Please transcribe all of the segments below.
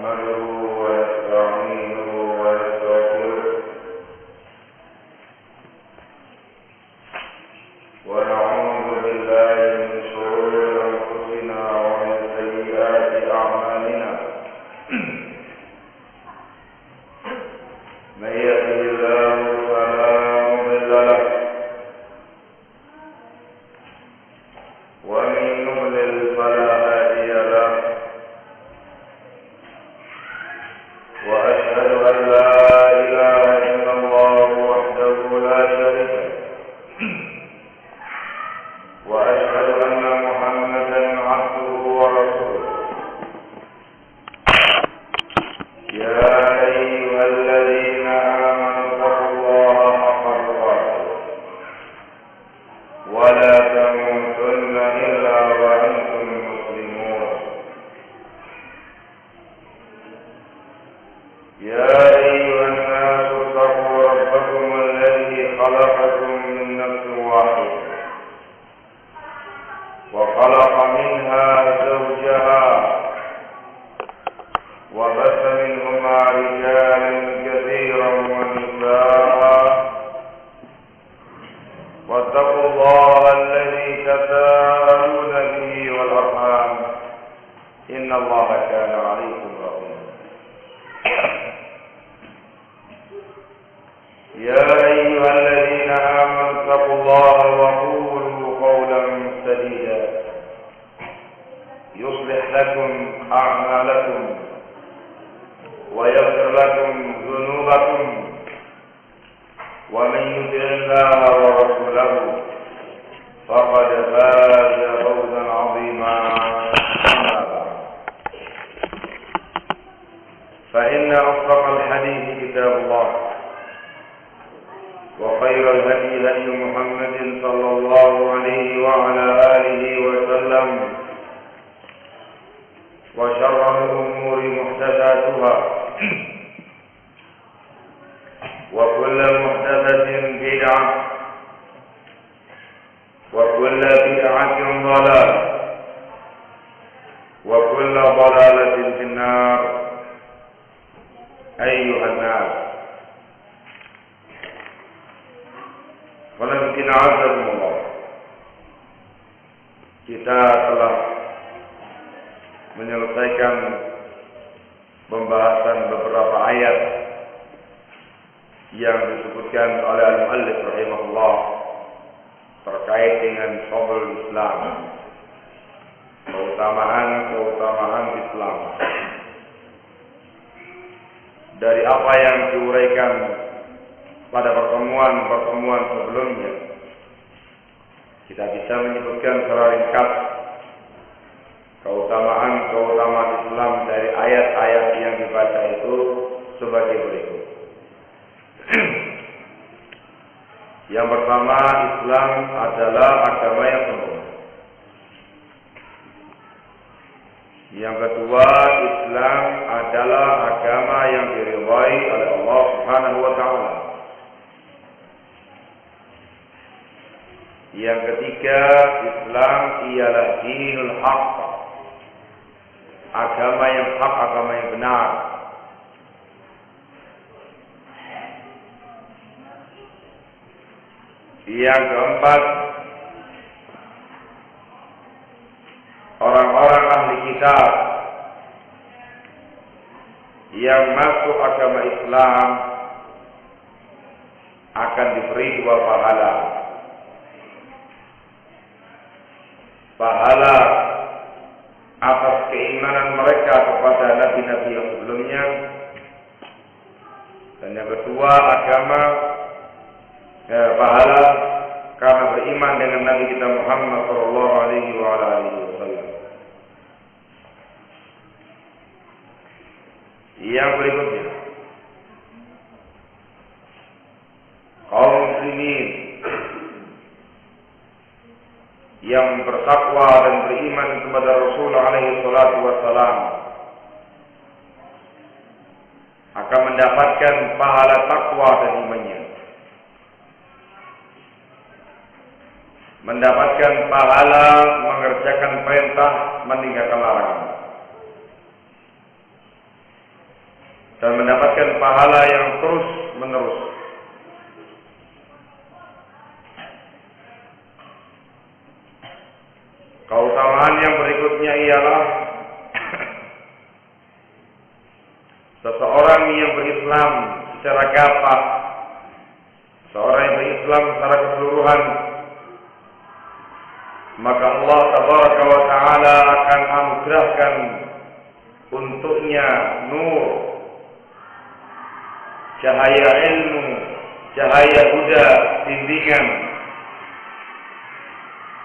نحمده ونستعينه ونستغفره ونعوذ بالله من شرور أنفسنا ومن سيئات أعمالنا من يهده الله فلا مضل له ومن يضلل فلا هادي له وأشهد أن لا إله إلا الله وحده لا شريك له وأشهد أن محمدا عبده ورسوله يا أيها الذين آمنوا اتقوا الله حق تقاته ولا تموتن إلا وأنتم مسلمون يا أيها الناس اتقوا ربكم الذي خلقكم من نفس واحدة وخلق منها زوجها وبث منهما رجالا كثيرا ونساء واتقوا الله الذي تساءلون به والأرحام إن الله كان عليكم رقيبا يا أيها الذين آمنوا اتقوا الله وقولوا قولا سديدا يصلح لكم أعمالكم ويغفر لكم ذنوبكم ومن يطع الله ورسوله فقد فاز فوزا عظيما أما بعد فإن أصدق الحديث كتاب الله وخير الهدي هدي محمد صلى الله عليه وعلى آله وسلم وشر الأمور محدثاتها وكل محدثة بدعة وكل بدعة ضلالة وكل ضلالة في النار أيها الناس Walaupun azakumullah, kita telah menyelesaikan pembahasan beberapa ayat yang disebutkan oleh al-muallif rahimahullah terkait dengan fadlul Islam, keutamaan Islam. Dari apa yang diuraikan pada pertemuan sebelumnya, kita bisa menyebutkan secara ringkas keutamaan Islam dari ayat-ayat yang dibaca itu sebagai berikut. Yang pertama, Islam adalah agama yang sempurna. Yang kedua, Islam adalah agama yang diridhai oleh Allah Subhanahu wa taala. Yang ketiga, Islam ialah dinul haq, agama yang hak, agama yang benar. Yang keempat, orang-orang ahli kitab yang masuk agama Islam akan diberi dua pahala. Pahala atas keimanan mereka kepada nabi-nabi yang sebelumnya, dan yang kedua pahala karena beriman dengan Nabi kita Muhammad sallallahu alaihi wasallam. Yang berikutnya, kaum muslimin yang bertakwa dan beriman kepada Rasul alaihi salatu wassalam akan mendapatkan pahala takwa dan imannya, mendapatkan pahala mengerjakan perintah, meninggalkan larangan. dan mendapatkan pahala yang terus menerus. Keutamaan yang berikutnya ialah seseorang yang berislam secara gapah, seorang yang berislam secara keseluruhan, maka Allah Tabaraka wa Ta'ala akan anugerahkan untuknya nur, cahaya ilmu, cahaya huda, bimbingan.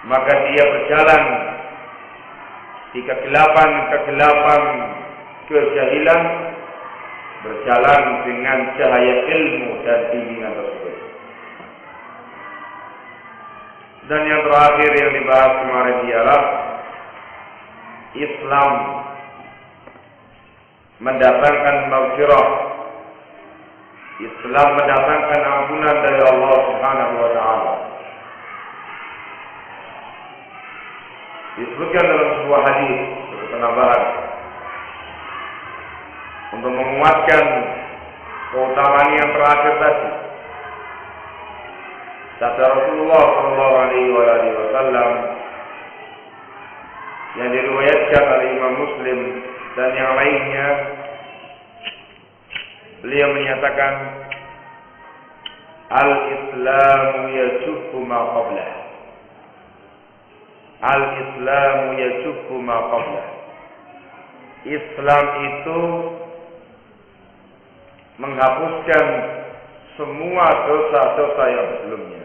Maka dia berjalan di kegelapan-kegelapan kejahilan, berjalan dengan cahaya ilmu dan bimbingan tersebut. Dan yang terakhir yang dibahas kemarin ialah Islam mendatangkan maghfirah. Islam mendatangkan ampunan dari Allah Subhanahu wa Ta'ala. Disebutkan dalam sebuah hadis sebagai penambahan untuk menguatkan keutamaan yang terakhir tadi. Sabda Rasulullah Shallallahu Alaihi Wasallam yang diriwayatkan oleh Imam Muslim dan yang lainnya, beliau menyatakan, Al-Islamu yajubbu ma qablah. Al-Islamu yajubbu ma qablah. Islam itu menghapuskan semua dosa-dosa yang sebelumnya.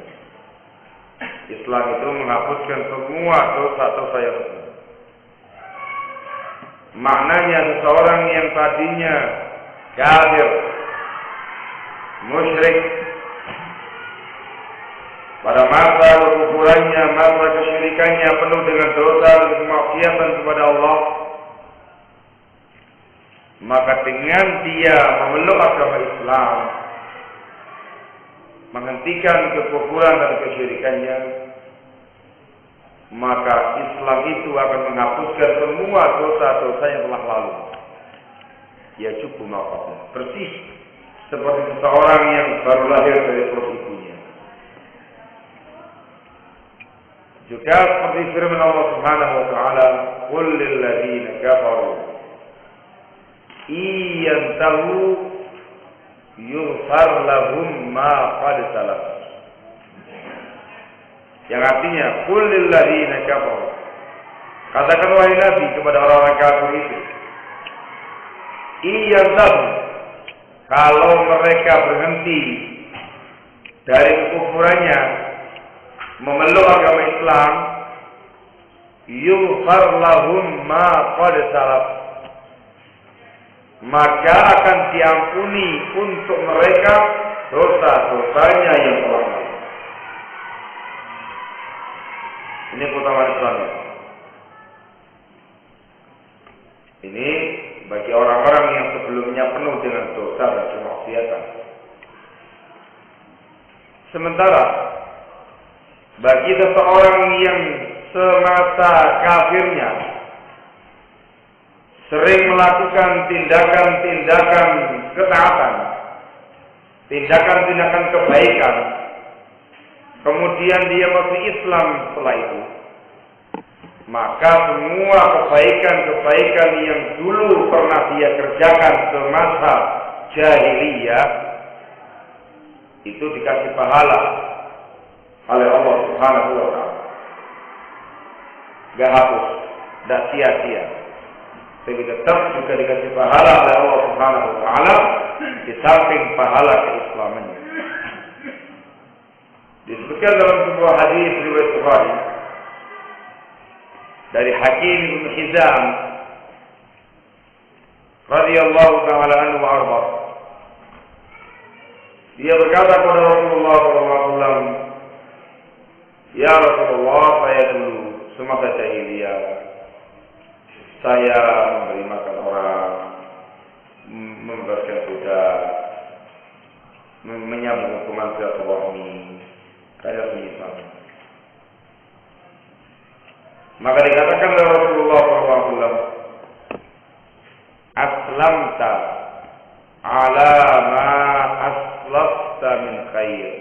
Islam itu menghapuskan semua dosa-dosa yang sebelumnya. Maknanya seseorang yang tadinya kafir, musyrik, pada masa kekufurannya, masa kesyirikannya penuh dengan dosa dan kemaksiatan kepada Allah, maka dengan dia memeluk agama Islam, menghentikan kekufuran dan kesyirikannya, maka Islam itu akan menghapuskan semua dosa-dosa yang telah lalu. Ya cukup maafkan, persis seperti seseorang yang baru lahir dari perut ibunya. Juga seperti firman Allah Subhanahu wa Ta'ala, "Qul lil ladzina kafaru iyantahu yughfar lahum ma qad salaf." Yang artinya, "Qul lil ladzina kafaru." Katakan wahai Nabi kepada orang-orang kafir itu, iyantahu, kalau mereka berhenti dari kekufurannya, memeluk agama Islam, yughfar lahum ma qad salaf, maka akan diampuni untuk mereka dosa-dosanya yang telah lalu. Ini keutamaan Islam. Ini bagi orang-orang yang sebelumnya penuh dengan dosa dan kemaksiatan. Sementara bagi seseorang yang semasa kafirnya sering melakukan tindakan-tindakan ketaatan, tindakan-tindakan kebaikan, kemudian dia masuk Islam setelah itu, maka semua kebaikan-kebaikan yang dulu pernah dia kerjakan semasa jahiliyah itu dikasih pahala oleh Allah Subhanahu wa Ta'ala. Gak hapus, gak sia-sia, tapi tetap juga dikasih pahala oleh Allah Subhanahu wa Ta'ala di samping pahala keislamannya. Disebutkan dalam sebuah hadis riwayat Bukhari dari Hakim bin Hizam radhiyallahu ta'ala anhu wa arda. Dia berkata kepada Rasulullah SAW, "Ya Rasulullah, saya dulu semasa jahiliyah saya memberi makan orang, membebaskan budak, menyambung hubungan silaturahmi, saya menyesal." Maka dikatakan oleh Rasulullah SAW, "Aslamta ala ma aslafta min khair.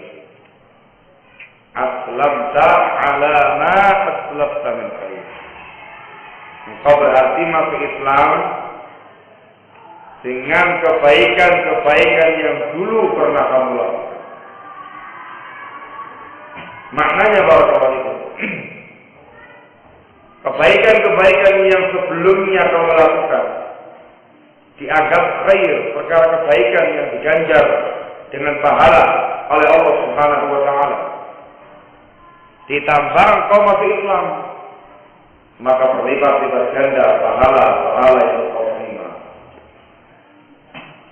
Aslamta ala ma aslafta min khair. Engkau berarti masuk Islam dengan kebaikan-kebaikan yang dulu pernah kamu lakukan. Maknanya barakallahu fikum. Kebaikan-kebaikan yang sebelumnya kamu lakukan dianggap khair, perkara kebaikan yang diganjar dengan pahala oleh Allah Subhanahu wa taala. Ditambah engkau masuk Islam, maka berlipat-lipat ganda pahala-pahala yang engkau terima.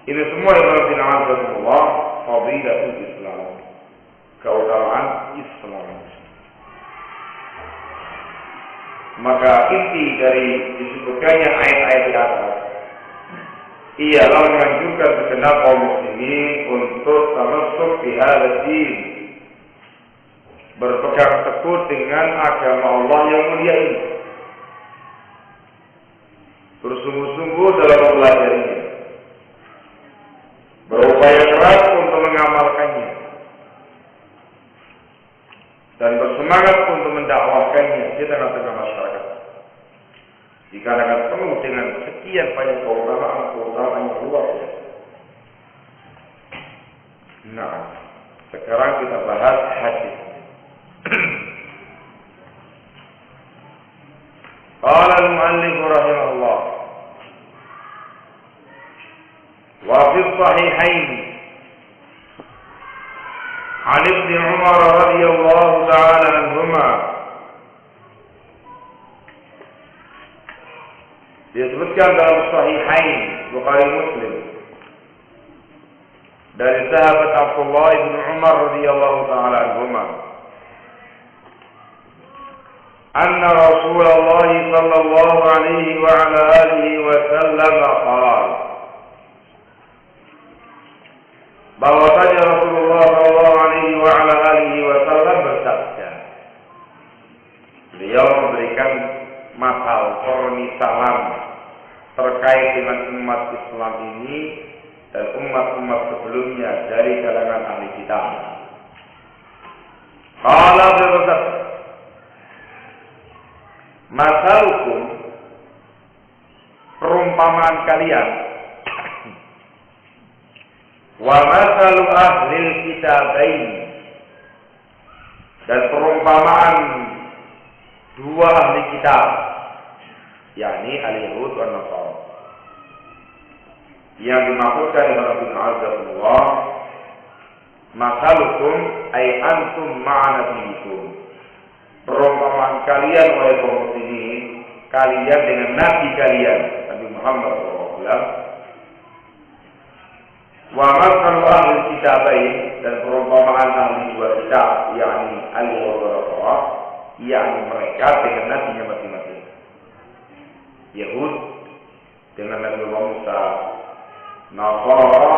Ini semua yang Allah fadilatul Islam, keutamaan Islam. Maka inti dari disebutkannya ayat-ayat di atas ialah menganjurkan segenap kaum muslimin untuk tamasuk di hal-hal berpegang teguh dengan agama Allah yang mulia ini, bersungguh-sungguh dalam mempelajarinya, berupaya keras untuk mengamalkannya, dan bersemangat untuk mendakwahkannya di tengah-tengah masyarakat. Dikarenakan penuh dengan sekian banyak keutamaan yang luar biasa. Nah, sekarang kita bahas hadis. Qala al-mu'allif rahimahullah wa fi sahihain an Ibn Umar radhiyallahu ta'ala anhuma, disebutkan dalam sahihain Bukhari Muslim dari sahabat Abdullah bin Umar radhiyallahu ta'ala anhuma, أن رسول الله صلى الله عليه وعلى آله وسلم قال, bahwasanya Rasulullah sallallahu alaihi wa ala alihi wasallam bersabda. Beliau memberikan masal permisalan terkait dengan umat Islam ini dan umat-umat sebelumnya dari kalangan ahli kitab. Qala bersabda, masalukum, perumpamaan kalian, wa masalu ahlil kitabain, dan perumpamaan dua ahli kitab, yakni al-Yahud dan Nasara. Yang dimaksudkan oleh Allah, masalukum ay antum ma'anabikum, perumpamaan kalian oleh kaum muslimin, kalian dengan nabi kalian Nabi Muhammad SAW. Wa masalu ahli kitabain, dan perumpamaan ahli dua kitab, yakni al-Yahud wa Nasara, yakni mereka dengan nabinya masing-masing. Yahud dengan Nabi Musa, Nasara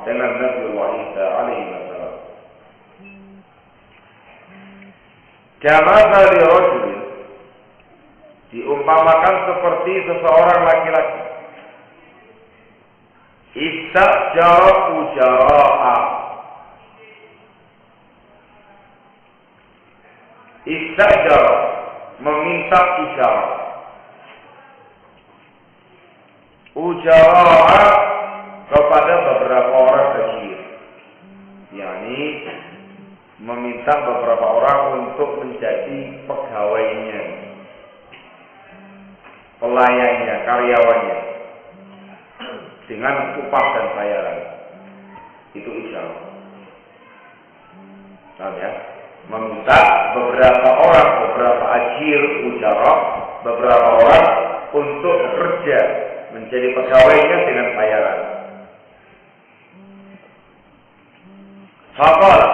dengan Nabi Isa alaihi wasallam. Kama tadi rajul, diumpamakan seperti seseorang laki-laki, istajara ujara'a, istajara meminta ijarah, ujara'a kepada beberapa orang kecil, yakni meminta beberapa orang untuk menjadi pegawainya, pelayannya, karyawannya, dengan upah dan bayaran. Itu ijarah. Nah, ya, meminta beberapa orang, beberapa ajir, ujarah, beberapa orang untuk bekerja menjadi pegawainya dengan bayaran. Faqala,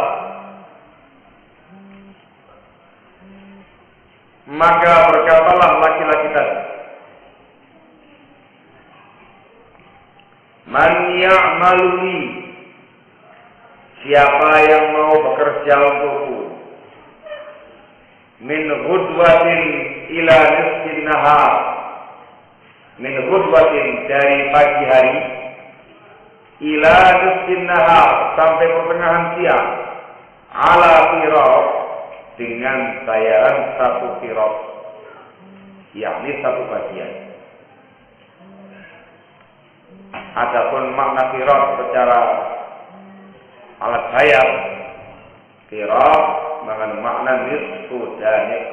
maka berkatalah laki-laki tadi, man ya'maluni, siapa yang mau bekerja untukku, min ghudwatin ila nisfin nahar, min ghudwatin dari pagi hari ila nisfin nahar, sampai pertengahan siang, ala qirab, dengan bayaran 1 qirab, yakni 1 bagian. Adapun makna qirab secara alat bayar, qirab mengandung makna nisfu danik,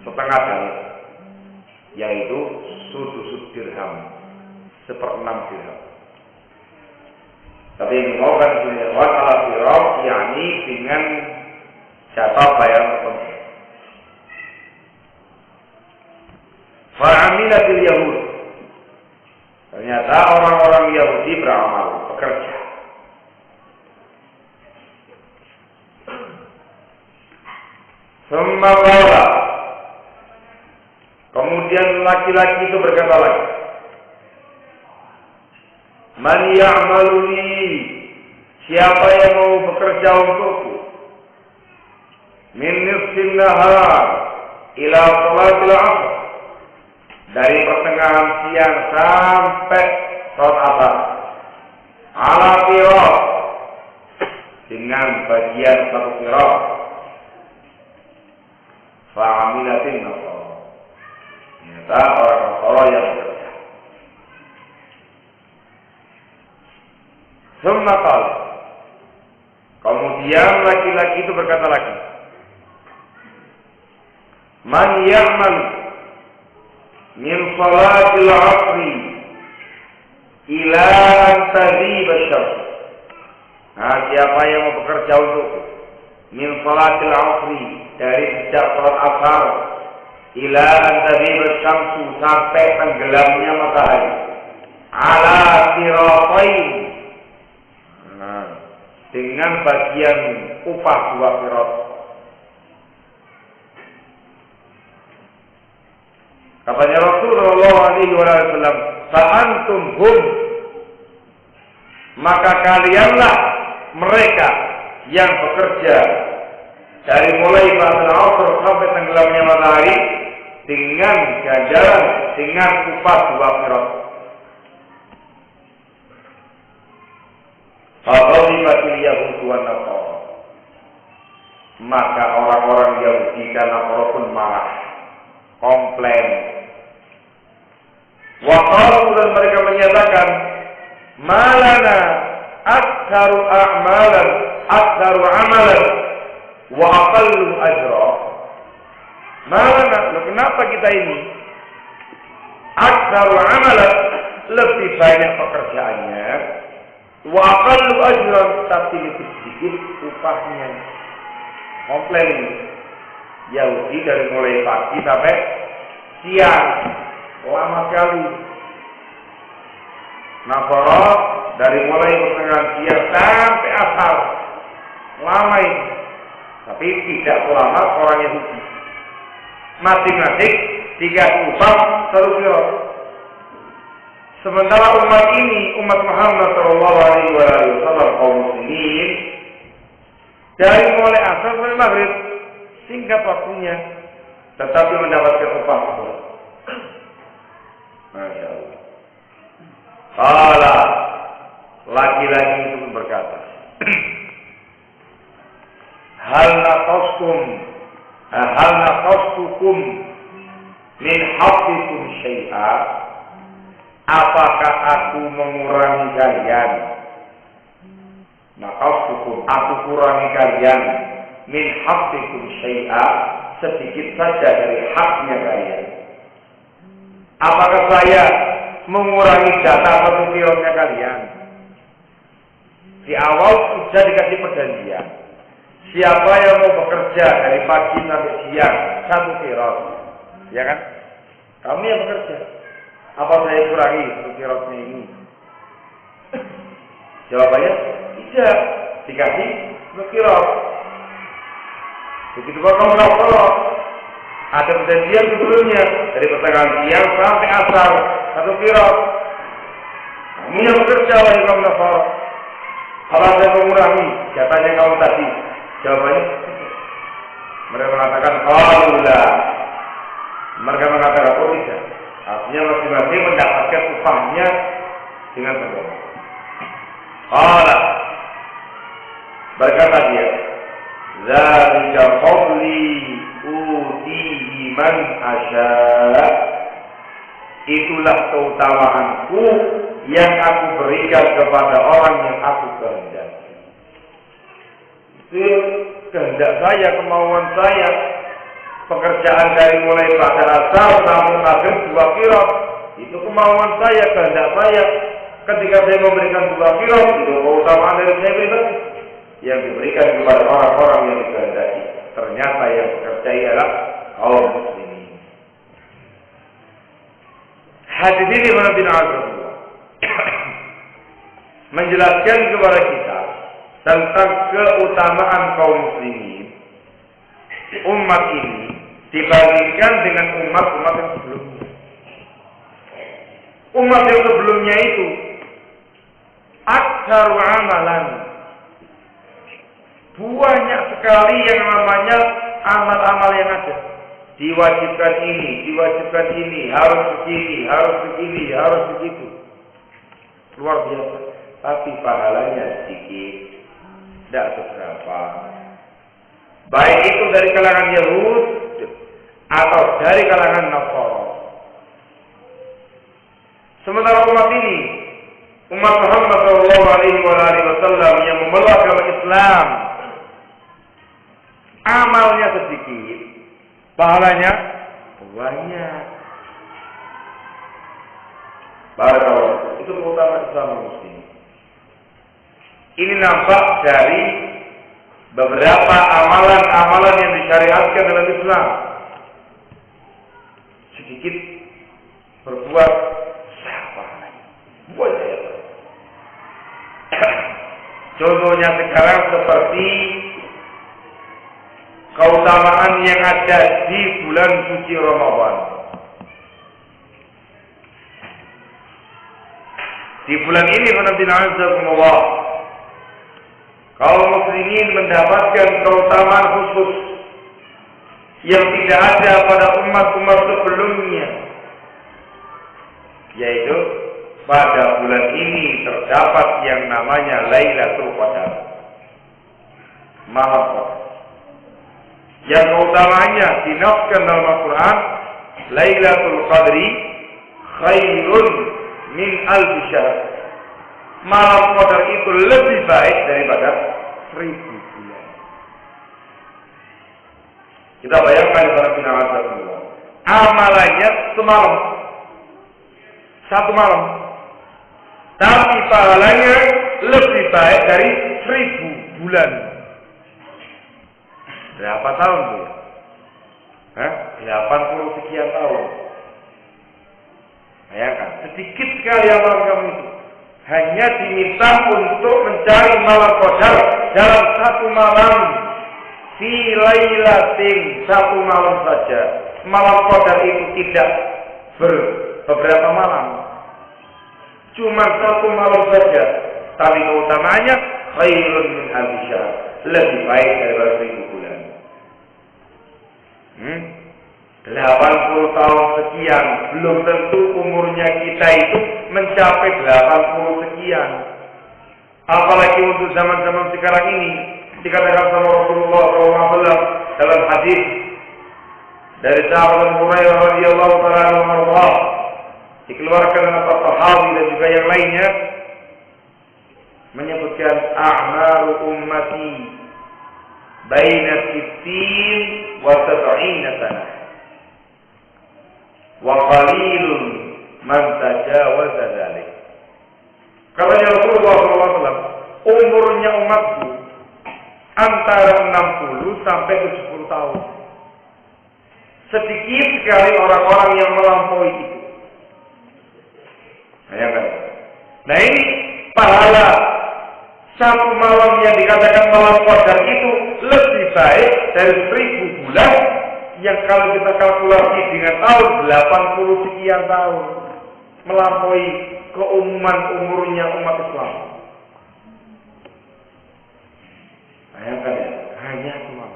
setengah danik, yaitu sudusud dirham, 1/6 dirham. Tapi yang dimaukan sebenarnya ala qirab, yakni dengan jatah bayaran tertentu. Fa'amilatil Yahud, ternyata orang-orang Yahudi beramal, bekerja. Summa qala, kemudian laki-laki itu berkata lagi, man ya'maluni, siapa yang mau bekerja untukku, min nisfin nahar ila salatil asr, dari pertengahan siang sampai salat asar, ala qirab, dengan bagian 1 qirab, fa'amilatin nasara, ternyata orang Nasara yang bekerja. Summa qala, kemudian laki-laki itu berkata lagi, man ya'mal min salatil asri ila an taghiba asy-syams. Nah, siapa yang mau bekerja untukku, min salatil asri, dari sejak salat asar, ila an taghiba asy-syams, sampai tenggelamnya matahari, ala qiratain, dengan bagian upah 2 qirab. Katanya Rasulullah SAW, fa'antum hum, maka kalianlah mereka yang bekerja dari mulai ba'dal asr sampai tenggelamnya matahari, dengan ganjaran, dengan upah 2 qirab. Fadhalibatil Yahud wan Nasara, maka orang-orang Yahudi dan Nasara pun marah, komplain. Wa qalu, dan mereka menyatakan, malana aktsaru a'malan, aktsaru amalan, wa aqallu ajra. Malana, kenapa kita ini aktsaru amalan, lebih banyak pekerjaannya, wa aqallu ajran, tapi lebih sedikit upahnya. Komplain ini Yahudi dari mulai pagi sampai siang, lama sekali. Nasara dari mulai pertengahan siang sampai asar, lama ini. Tapi tidak selama orang Yahudi. Masing-masing dikasih upah 1 qirab. Sementara umat ini, umat Muhammad SAW, kaum muslimin, dari mulai asar sampai maghrib, singkat waktunya, tetapi mendapatkan upah. Masya Allah. Qala, laki-laki itu berkata, hal naqastukum min haqqikum syai'a, apakah aku mengurangi kalian? Naqastukum, aku kurangi kalian, min haqqikum syai'a, sedikit saja dari haknya kalian. Apakah saya mengurangi jatah 1 qirabnya kalian? Di awal sudah dikasih perjanjian, siapa yang mau bekerja dari pagi sampai siang 1 qirab, ya kan? Kamu yang bekerja. Apa saya kurangi 1 qirabnya ini? Jawabannya tidak, dikasih 1 qirab. Begitu kamu Nasara, ada perjanjian sebelumnya dari pertengahan siang sampai asar 1 qirab. Kamu yang bekerja wahai kaum Nasara. Apa saya mengurangi jatahnya kamu tadi? Jawabannya mereka mengatakan qaula. Mereka mengatakan oh tidak. Artinya masing-masing mendapatkan upahnya dengan sempurna. Allah berkata dia, "Dzalika fadli utihi man asya." Itulah keutamaanku yang aku berikan kepada orang yang aku kehendaki. Itu kehendak saya, kemauan saya. Pekerjaan dari mulai pada asar sampai maghrib 2 qiraat. Itu kemauan saya, kehendak saya. Ketika saya memberikan 2 qiraat, itu keutamaan dari saya pribadi yang diberikan kepada orang-orang yang dikehendaki. Ternyata yang bekerja ialah kaum muslimin. Hadis ini menjelaskan kepada kita tentang keutamaan kaum muslimin, umat ini dibandingkan dengan umat-umat yang sebelumnya. Umat yang sebelumnya itu aktsaru amalan, banyak sekali yang namanya amal-amal yang ada. Diwajibkan ini, harus begini, harus begitu. Luar biasa. Tapi pahalanya sedikit, tidak seberapa. Baik itu dari kalangan Yahud atau dari kalangan Nasara. Sementara umat ini, umat Muhammad SAW yang memeluk agama Islam, amalnya sedikit, pahalanya banyak. Barakallahu. Itu keutamaan Islam muslim. Ini nampak dari beberapa amalan-amalan yang disyariatkan dalam Islam. Sedikit berbuat pahalanya banyak. Contohnya sekarang seperti keutamaan yang ada di bulan suci Ramadan. Di bulan ini Allah, kaum muslimin mendapatkan keutamaan khusus yang tidak ada pada umat-umat sebelumnya, yaitu pada bulan ini terdapat yang namanya Lailatul Qadar, malam Qadar, yang keutamanya dinafsirkan dalam Al-Quran, Lailatul Qadri khairun min alfi syahr. Malam Qadar itu lebih baik daripada 1000 bulan. Kita bayangkan para penawar amalannya semalam, satu malam, tapi pahalanya lebih baik dari 1000 bulan. Berapa tahun tuh? 80 sekian tahun. Bayangkan, sedikit sekali amalan kamu itu. Hanya diminta untuk mencari malam Qadar dalam satu malam. Fi lailatin, satu malam saja. Malam Qadar itu tidak beberapa malam. Cuma satu malam saja. Tapi keutamanya khairun min alfi syahr. Lebih baik daripada 1000 bulan. 80 tahun sekian, belum tentu umurnya kita itu mencapai 80 sekian. Apalagi untuk zaman-zaman sekarang ini, dikatakan sama Rasulullah SAW dalam hadis dari sahabat Abu Hurairah radhiyallahu taala anhu, dikeluarkan oleh para sahabat dan juga yang lainnya, menyebutkan a'maru ummati baina 60 wa 70 sanah. Wa qalilun man tajawaza dzalik. Katanya Rasulullah SAW, umurnya umatku antara 60 sampai 70 tahun. Sedikit sekali orang-orang yang melampaui itu. Nah ini pahala satu malam yang dikatakan malam Qadar itu lebih baik dari 1000 bulan yang kalau kita kalkulasi dengan tahun 80 sekian tahun, melampaui keumuman umurnya umat Islam. Bayangkan ya, hanya cuma.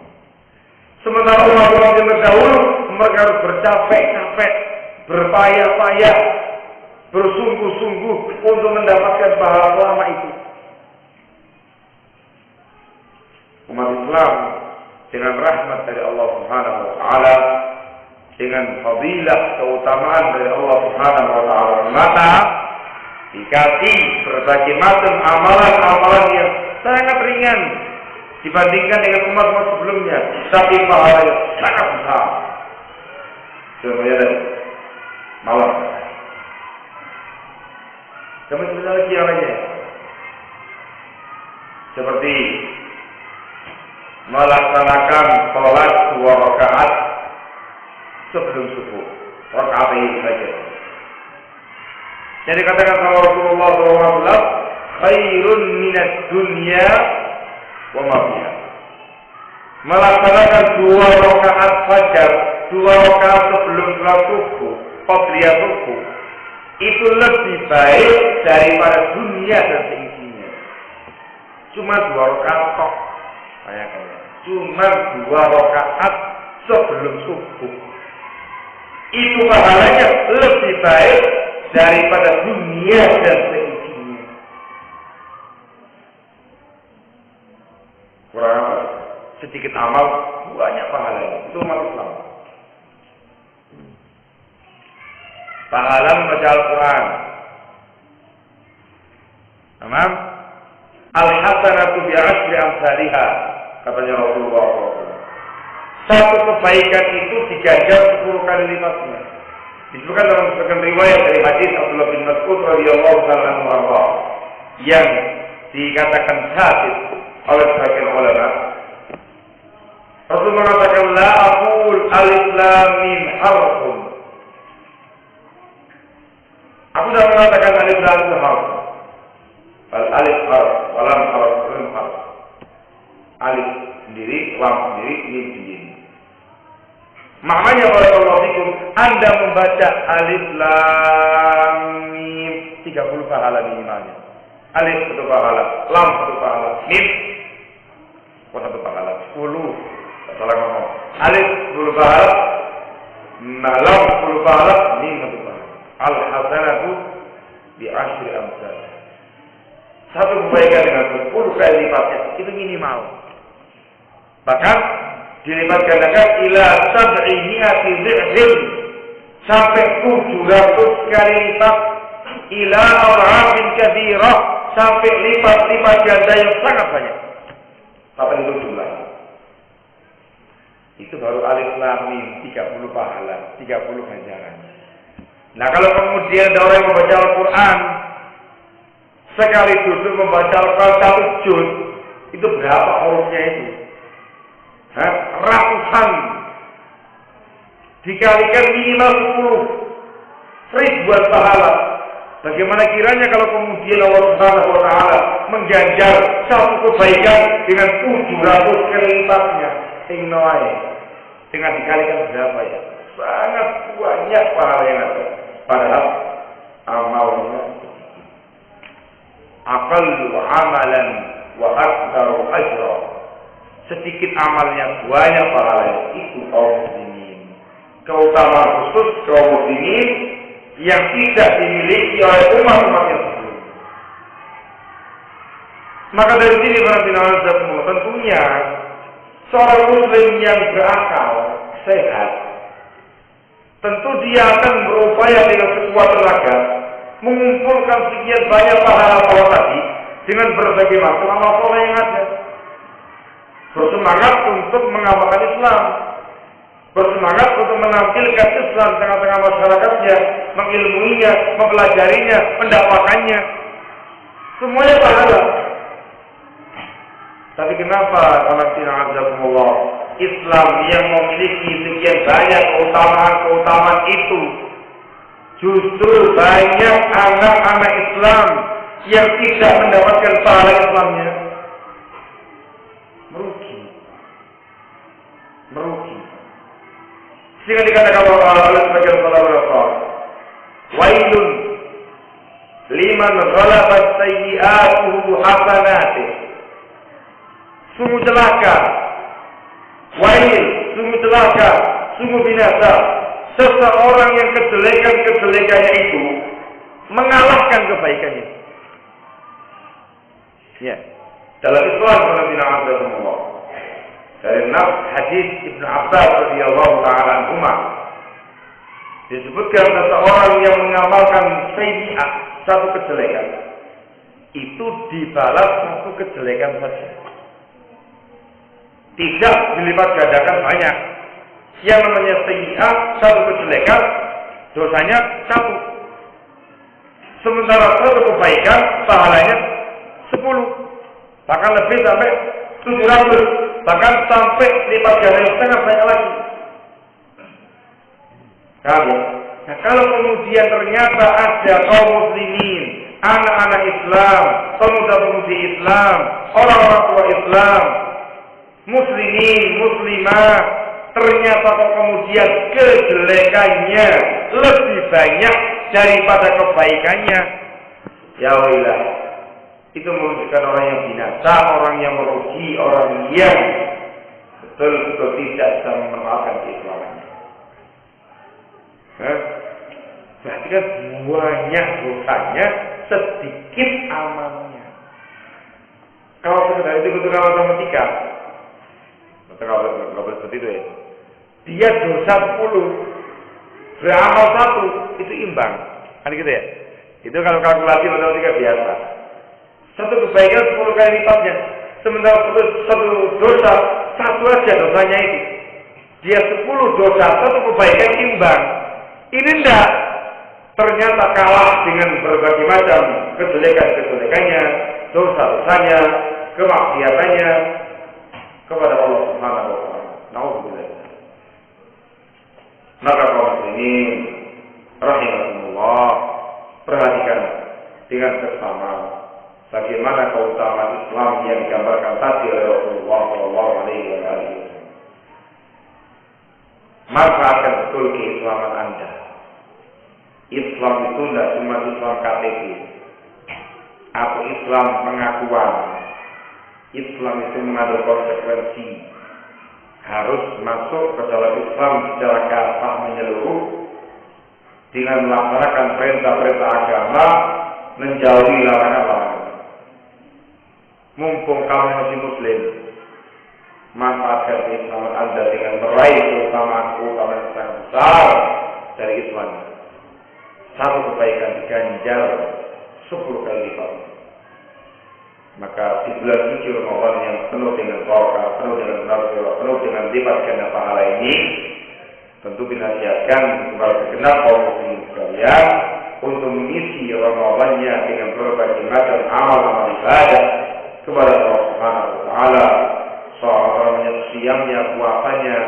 Sementara umat-umat yang terdahulu mereka harus bercapek-capek, berpayah-payah bersungguh-sungguh untuk mendapatkan pahala selama itu. Umat Islam dengan rahmat dari Allah Subhanahu wa taala, dengan fadilah keutamaan dari Allah Subhanahu wa taala, maka dikasih berbagai macam amalan-amalan yang sangat ringan dibandingkan dengan umat-umat sebelumnya, tapi pahalanya sangat besar. Contohnya tadi malam. Kemudian lagi yang lainnya, seperti melaksanakan sholat 2 rakaat sebelum subuh, rakaat ini saja. Jadi katakan sama Rasulullah SAW, khairun minad dunya wa ma fiha. Melaksanakan 2 rakaat fajar, 2 rakaat sebelum sholat subuh, qabliyah subuh, itu lebih baik daripada dunia dan seisinya. Cuma 2 rakaat tok. Cuma 2 rakaat sebelum subuh. Itu pahalanya lebih baik daripada dunia dan seisinya. Kurang apa? Sedikit amal, banyak pahalanya. Itu umat Islam. Pahala membaca Al-Quran. Tamam? Al-hasanatu bi'ashri amsalihha, katanya Rasulullah SAW. Satu kebaikan itu diganjar 10 kali lipatnya. Disebutkan dalam sebagian riwayat dari hadis Abdullah bin Mas'ud radhiyallahu anhu yang dikatakan hadis oleh sebagian ulama. Rasul mengatakan, la aqul alif lam mim harfun. Aku sudah mengatakan alif lam itu harf. Al alif harf, walam harf, lam harf. Alif sendiri, lam sendiri, mim sendiri. Maknanya barakallahu fikum, Anda membaca alif lam mim 30 pahala minimalnya. Alif 1 pahala, lam 1 pahala, mim 1 pahala, 10. Salah ngomong. Alif 10 pahala, lam 10 pahala, mim 1 pahala. Al-hasanatu bi'ashri amsal. Satu kebaikan dengan 10 kali lipatnya, itu minimal. Bahkan dilipat gandakan ila 700 dhi'fin, sampai 700 kali lipat, ila adhafin katsirah, sampai lipat-lipat ganda yang sangat banyak. Sampai itu jumlah. Itu baru alif lam mim 30 pahala, 30 ganjaran. Nah, kalau kemudian ada orang yang membaca Al-Quran, sekali duduk membaca Al-Quran 1 juz, itu berapa hurufnya itu? Ratusan. Dikalikan minimal 10 ribuan pahala. Bagaimana kiranya kalau kemudian Allah Subhanahu wa taala mengganjar satu kebaikan dengan 700 kali lipatnya? Dengan dikalikan berapa ya? Sangat banyak pahala yang ada. Padahal amalnya aqallu amalan wa aktsaru ajra. Sedikit amalnya, banyak pahalanya. Itu kaum muslimin. Keutamaan khusus kaum muslimin yang tidak dimiliki oleh umat-umat yang sebelumnya. Maka dari sini tentunya seorang muslim yang berakal, sehat, tentu dia akan berupaya dengan sekuat tenaga mengumpulkan sekian banyak pahala-pahala tadi dengan berbagai macam amal soleh yang ada. Bersemangat untuk mengamalkan Islam, bersemangat untuk menampilkan Islam di tengah-tengah masyarakatnya, mengilmuinya, mempelajarinya, mendakwakannya. Semuanya pahala. Tapi kenapa Allah Islam yang memiliki sekian banyak keutamaan itu, justru banyak anak-anak Islam yang tidak mendapatkan pahala Islamnya? Merugi. Sehingga dikatakan oleh sebagian salafus, wailun liman ghalabat sayyi'atuhu hasanatih. Sungguh celaka, wail, sungguh celaka, sungguh binasa seseorang yang kejelekan-kejelekannya itu Ya. Dalam Islam Allah dari hadis Ibnu Abbas radhiyallahu taala anhuma disebutkan seseorang yang mengamalkan sayyi'ah, satu kejelekan, itu dibalas satu kejelekan saja. Tidak dilipat gandakan banyak. Yang namanya sayyi'ah, satu kejelekan, dosanya satu. Sementara satu kebaikan, pahalanya 10. Bahkan lebih sampai 700. Bahkan sampai lipat ganda yang sangat banyak lagi. Nah, kalau kemudian ternyata ada kaum muslimin, anak-anak Islam, pemuda-pemudi Islam, orang-orang tua Islam, muslimin, muslimah, ternyata kemudian kejelekannya lebih banyak daripada kebaikannya, ya wailah, itu menunjukkan orang yang binasa, orang yang merugi, orang yang betul-betul tidak bisa menerapkan keislamannya. Berarti kan banyak dosanya, sedikit amalnya. Kalau sekedar itu betul matematika, nggak boleh seperti itu ya. Dia dosa 10, beramal 1, itu imbang. Kan gitu ya. Itu kalau kalkulasi matematika biasa. Satu kebaikan 10 kali lipatnya. Sementara satu dosa, 1 aja dosanya itu. Dia 10 dosa, 1 kebaikan imbang. Ini enggak. Ternyata kalah dengan berbagai macam kejelekan-kejelekannya, dosa-dosanya, kemaksiatannya kepada Allah Subhanahu wa taala. Nauzubillah. Maka kaum muslimin rahimahumullah, perhatikan dengan seksama bagaimana keutamaan Islam yang digambarkan tadi oleh Rasulullah sallallahu alaihi wasallam. Manfaatkan betul keislaman Anda. Islam itu tidak cuma Islam KTP atau Islam pengakuan. Islam itu mengandung konsekuensi. Harus masuk ke dalam Islam secara kafah menyeluruh dengan melaksanakan perintah-perintah agama, menjauhi larangan-larangan. Mumpung kamu masih muslim, manfaatkan keislaman Anda dengan meraih keutamaan-keutamaan yang sangat besar dari Islam. Satu kebaikan diganjar 10 kali lipat. Maka di bulan suci Ramadan yang penuh dengan barokah, penuh dengan maghfirah, penuh dengan lipat ganda pahala ini, tentu dinasihatkan kepada segenap kaum muslimin sekalian untuk mengisi Ramadannya dengan berbagai macam amal-amal ibadah kepada Allah Subhanahu wa taala. Soalnya siamnya, puasanya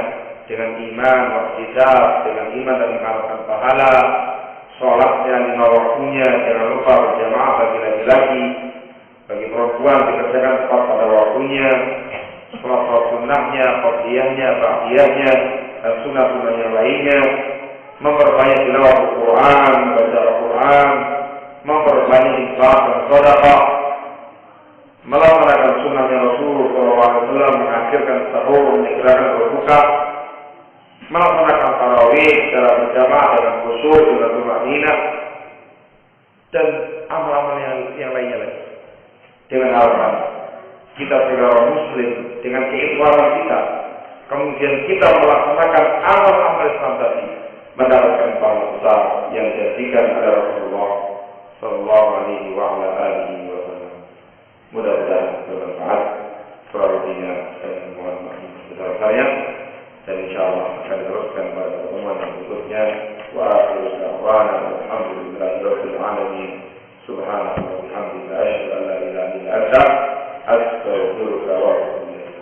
dengan iman, wahtisab, dengan iman dan mengharapkan pahala. Sholatnya lima waktunya, jangan lupa berjamaah bagi laki-laki, bagi perempuan dikerjakan tepat pada waktunya. Sholat sunnahnya, qabliyahnya, ba'diyahnya, dan sunnah-sunnah yang lainnya. Memperbanyak tilawah Al-Quran, membaca Al-Quran, memperbanyak infak dan sedekah, melaksanakan sunnahnya Rasulullah SAW, mengakhirkan sahur, menyegerakan berbuka, melaksanakan tarawih secara berjamaah dengan khusyuk, dengan tumaninah, dan amal-amal yang lainnya lagi. Dengan harapan kita sebagai orang muslim dengan keislaman kita, kemudian kita melaksanakan amal-amal Islam tadi, mendapatkan pahala besar yang dijadikan oleh Rasulullah sallallahu alaihi wa ala alihi wasallam. Mudah-mudahan bermanfaat. Selanjutnya saya mohon maaf sebesar saya, dan insyaallah akan diteruskan pada pertemuan yang berikutnya. Wa akhiru da'wana alhamdulillahi rabbil alamin. Subhanallahi wa bihamdihi asyhadu an la ilaha illa anta astaghfiruka wa atubu ilaik.